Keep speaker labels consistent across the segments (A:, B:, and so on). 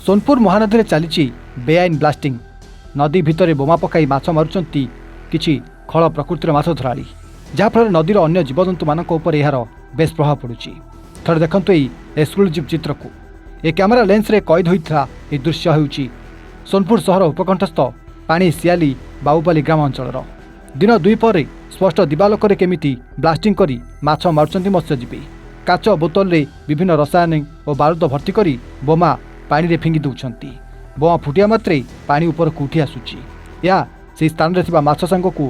A: सोनपुर महानदी चली बेआईन ब्लास्टिंग नदी भितर बोमा पकाई माछ मारुंट किछि खल प्रकृतिर माछ धराली जहाँफल नदीर अन्य जीवजंतु मानक उपर यार बेस प्रभाव पड़ुछि। थोड़े देखंतु एई एक्सक्लूसिव चित्र को ए कैमेरा लेंस रे कैद होइथा ए दृश्य हेउछि सोनपुर सहर उपकंठस्थ पानी सियाली बाबूपाली ग्राम अंचल दिन 2 पर स्पष्ट दिवालोक केमिति ब्लास्टिंग करी माछ मारुंट मत्स्यजीवी काच बोतल रे विभिन्न रसायनिक और बारूद भर्ती करी बोमा पानी रे फिंगी दउछंती। बोमा फुटिया मात्रे पानी ऊपर को उठी आसुछि। या से स्थान रे थिबा माछ संग को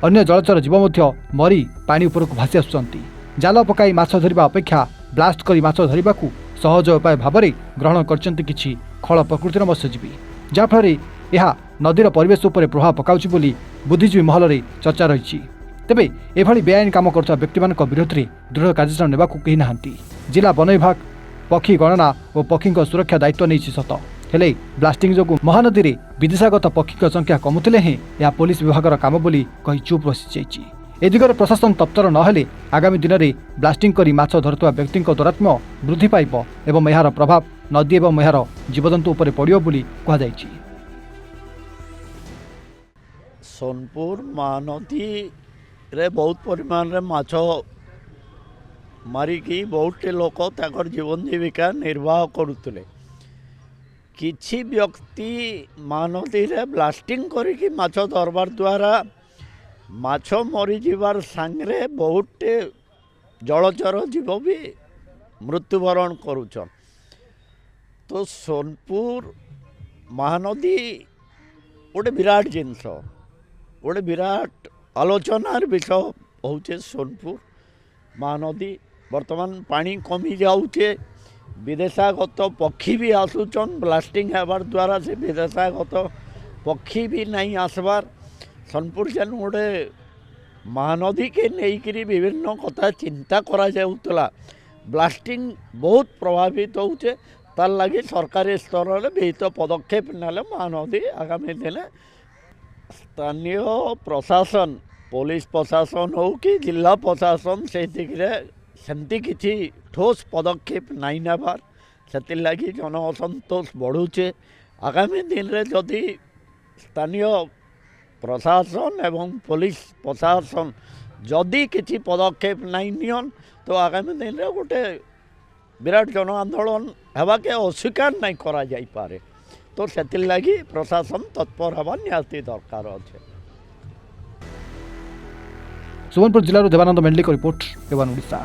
A: अन्य जलचर जीव मध्य मरी पानी ऊपर को भासी आसुछंती। जाल पकाई माछ धरिबा अपेक्षा ब्लास्ट करी माछ धरिबाकू सहज उपाय भाबरे ग्रहण करछंती किछि खल प्रकृतिर मत्स्यजीवी जाफଳରେ ଏହା नदीर परिवेश उपर प्रभाव पकाउछि बोली बुद्धिजीवी महल रे चर्चा रही। तेबे एभली बेआईन काम करता व्यक्ति मान विरोध में दृढ़ कार्यानुष्ठान नेबाकू केही नाहांती। जिला वन विभाग पक्षी गणना और पक्षी सुरक्षा दायित्व नहीं सत हेले ब्लास्टिंग जो महानदी में विदेशागत पक्षी संख्या कमुले हें यह पुलिस विभाग काम बोली कही चुप बसी जाइए। ए दिगरे प्रशासन तत्पर नहेले आगामी दिन में ब्लास्टिंग करी माछ धरुवा व्यक्ति दुरात्म वृद्धि पाइब एवं यार प्रभाव नदी और यार जीवजंतु उपर पड़ो बोली कहुई।
B: सोनपुर महानदी रे बहुत परिमाण रे माछ मारिकी बहुत लोक ताकर जीवन जीविका निर्वाह करुले। किछि व्यक्ति महानदी रे ब्लास्टिंग करिकी माछ धरबार द्वारा माछ मरी जीवार सांगरे बहुत जलचर जीव भी मृत्युवरण करुछन। तो सोनपुर महानदी गोटे विराट जिनस गोटे विराट आलोचनार विषय होचे। सोनपुर महानदी वर्तमान पानी कमी जाऊे विदेशागत पक्षी भी आसुचन ब्लास्टिंग हेबार द्वारा से विदेशागत पक्षी भी नहीं आसबार सोनपुर जेन गोटे महानदी के नहीं विभिन्न कथा चिंता करा जाउतला ब्लास्टिंग बहुत प्रभावित होचे। तार लगी सरकारी स्तर में विहित पदक्षेप नेले महानदी आगामी दिन स्थानीय प्रशासन पुलिस प्रशासन हो कि जिला प्रशासन से दिगरे सेमती किसी ठोस पदक्षेप नहीं नेबार से लगी जन असंतोष बढ़ुचे। आगामी दिन रे जदि स्थानीय प्रशासन एवं पुलिस प्रशासन जदि किसी पदक्षेप नहीं नियन तो आगामी दिन रे गोटे विराट जन आंदोलन हेबाके अस्वीकार नहीं करा जाई पारे। तो से लगी प्रशासन तत्पर हवा निहाती दरकार अच्छे।
A: सुवर्णपुर जिला देवानंद मेंडली को रिपोर्ट एवं ओडिशा।